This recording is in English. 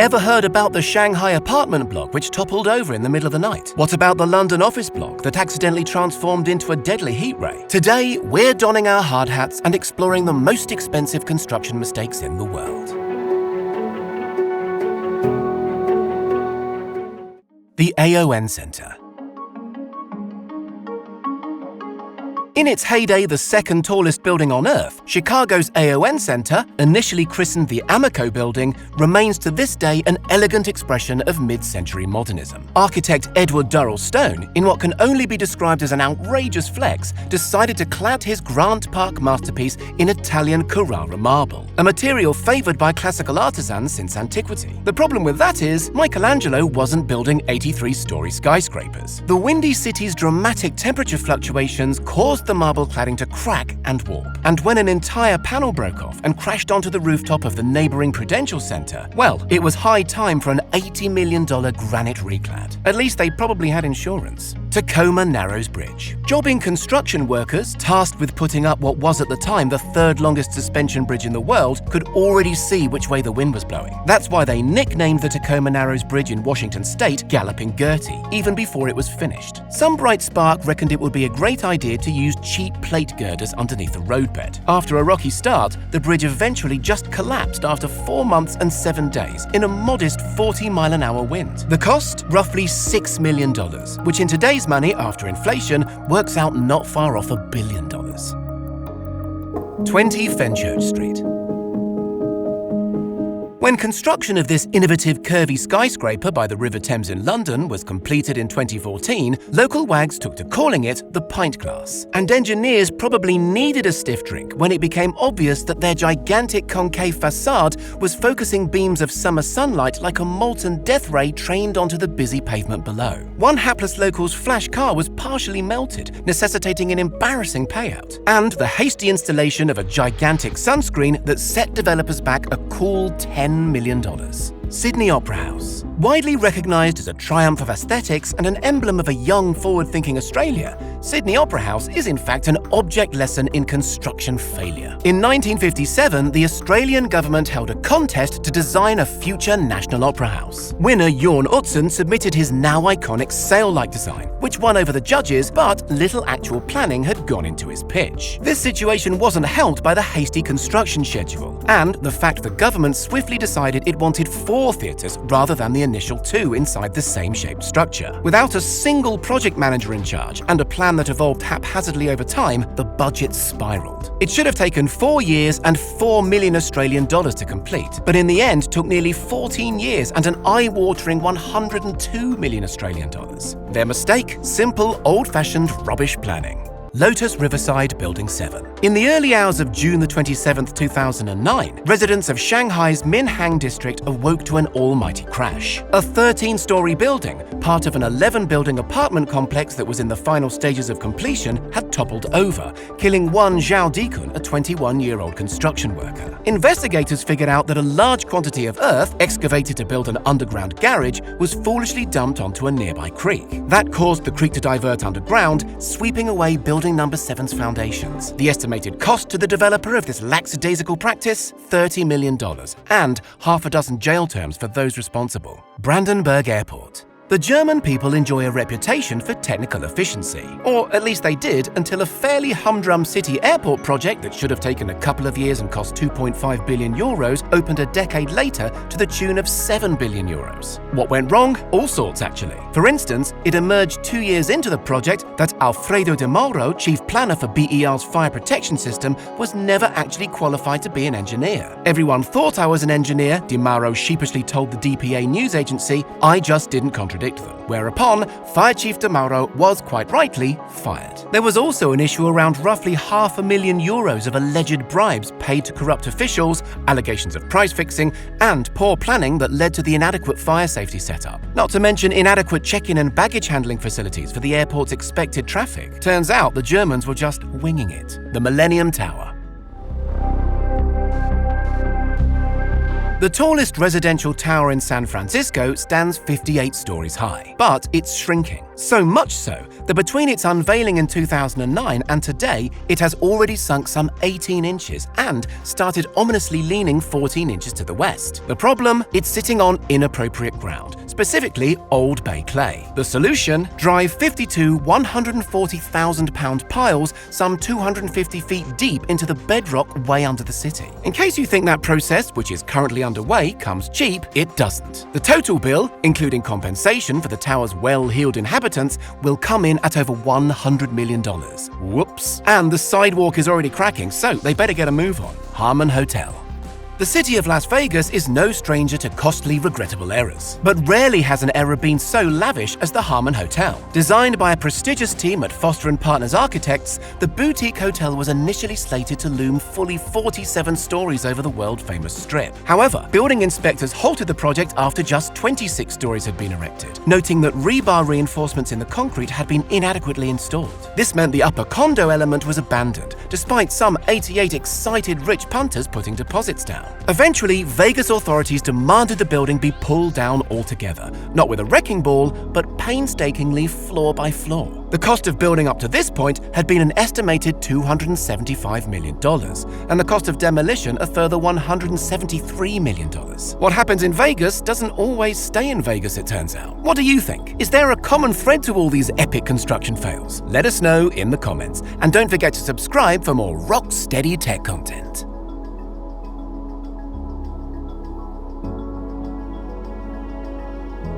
Ever heard about the Shanghai apartment block which toppled over in the middle of the night? What about the London office block that accidentally transformed into a deadly heat ray? Today, we're donning our hard hats and exploring the most expensive construction mistakes in the world. The Aon Center. In its heyday, the second tallest building on Earth, Chicago's Aon Center, initially christened the Amoco Building, remains to this day an elegant expression of mid-century modernism. Architect Edward Durrell Stone, in what can only be described as an outrageous flex, decided to clad his Grant Park masterpiece in Italian Carrara marble, a material favored by classical artisans since antiquity. The problem with that is, Michelangelo wasn't building 83-story skyscrapers. The Windy City's dramatic temperature fluctuations caused the marble cladding to crack and warp. And when an entire panel broke off and crashed onto the rooftop of the neighboring Prudential Center, well, it was high time for an $80 million granite reclad. At least they probably had insurance. Tacoma Narrows Bridge. Jobbing construction workers, tasked with putting up what was at the time the third longest suspension bridge in the world, could already see which way the wind was blowing. That's why they nicknamed the Tacoma Narrows Bridge in Washington State Galloping Gertie, even before it was finished. Some bright spark reckoned it would be a great idea to use cheap plate girders underneath the roadbed. After a rocky start, the bridge eventually just collapsed after 4 months and 7 days in a modest 40-mile-an-hour wind. The cost? Roughly $6 million, which in today's money, after inflation, works out not far off $1 billion. 20 Fenchurch Street. When construction of this innovative curvy skyscraper by the River Thames in London was completed in 2014, local wags took to calling it the pint glass. And engineers probably needed a stiff drink when it became obvious that their gigantic concave facade was focusing beams of summer sunlight like a molten death ray trained onto the busy pavement below. One hapless local's flash car was partially melted, necessitating an embarrassing payout. And the hasty installation of a gigantic sunscreen that set developers back a cool $10 million. Sydney Opera House. Widely recognised as a triumph of aesthetics and an emblem of a young, forward-thinking Australia, Sydney Opera House is in fact an object lesson in construction failure. In 1957, the Australian government held a contest to design a future national opera house. Winner Jorn Utzon submitted his now iconic sail-like design, which won over the judges, but little actual planning had gone into his pitch. This situation wasn't helped by the hasty construction schedule, and the fact the government swiftly decided it wanted 4 theatres rather than the initial 2 inside the same shaped structure. Without a single project manager in charge and a plan that evolved haphazardly over time, the budget spiraled. It should have taken 4 years and $4 million Australian dollars to complete, but in the end took nearly 14 years and an eye-watering $102 million Australian dollars. Their mistake? Simple, old-fashioned rubbish planning. Lotus Riverside Building 7. In the early hours of June the 27th, 2009, residents of Shanghai's Minhang district awoke to an almighty crash. A 13-story building, part of an 11-building apartment complex that was in the final stages of completion, had toppled over, killing one Zhao Dikun, a 21-year-old construction worker. Investigators figured out that a large quantity of earth, excavated to build an underground garage, was foolishly dumped onto a nearby creek. That caused the creek to divert underground, sweeping away building number 7's foundations. The estimated cost to the developer of this lackadaisical practice? $30 million, and half a dozen jail terms for those responsible. Brandenburg Airport. The German people enjoy a reputation for technical efficiency, or at least they did until a fairly humdrum city airport project that should have taken a couple of years and cost 2.5 billion euros opened a decade later to the tune of 7 billion euros. What went wrong? All sorts, actually. For instance, it emerged 2 years into the project that Alfredo de Mauro, chief planner for BER's fire protection system, was never actually qualified to be an engineer. Everyone thought I was an engineer, de Mauro sheepishly told the DPA news agency. I just didn't contradict them, whereupon Fire Chief de Mauro was quite rightly fired. There was also an issue around roughly €500,000 of alleged bribes paid to corrupt officials, allegations of price fixing, and poor planning that led to the inadequate fire safety setup. Not to mention inadequate check-in and baggage handling facilities for the airport's expected traffic. Turns out the Germans were just winging it. The Millennium Tower. The tallest residential tower in San Francisco stands 58 stories high, but it's shrinking. So much so that between its unveiling in 2009 and today, it has already sunk some 18 inches and started ominously leaning 14 inches to the west. The problem? It's sitting on inappropriate ground, specifically Old Bay clay. The solution? Drive 52 140,000-pound piles some 250 feet deep into the bedrock way under the city. In case you think that process, which is currently underway, comes cheap, it doesn't. The total bill, including compensation for the tower's well-heeled inhabitants, will come in at over $100 million. Whoops. And the sidewalk is already cracking, so they better get a move on. Harmon Hotel. The city of Las Vegas is no stranger to costly, regrettable errors. But rarely has an error been so lavish as the Harmon Hotel. Designed by a prestigious team at Foster & Partners Architects, the boutique hotel was initially slated to loom fully 47 stories over the world-famous Strip. However, building inspectors halted the project after just 26 stories had been erected, noting that rebar reinforcements in the concrete had been inadequately installed. This meant the upper condo element was abandoned, despite some 88 excited rich punters putting deposits down. Eventually, Vegas authorities demanded the building be pulled down altogether, not with a wrecking ball, but painstakingly floor by floor. The cost of building up to this point had been an estimated $275 million, and the cost of demolition a further $173 million. What happens in Vegas doesn't always stay in Vegas, it turns out. What do you think? Is there a common thread to all these epic construction fails? Let us know in the comments, and don't forget to subscribe for more rock-steady tech content.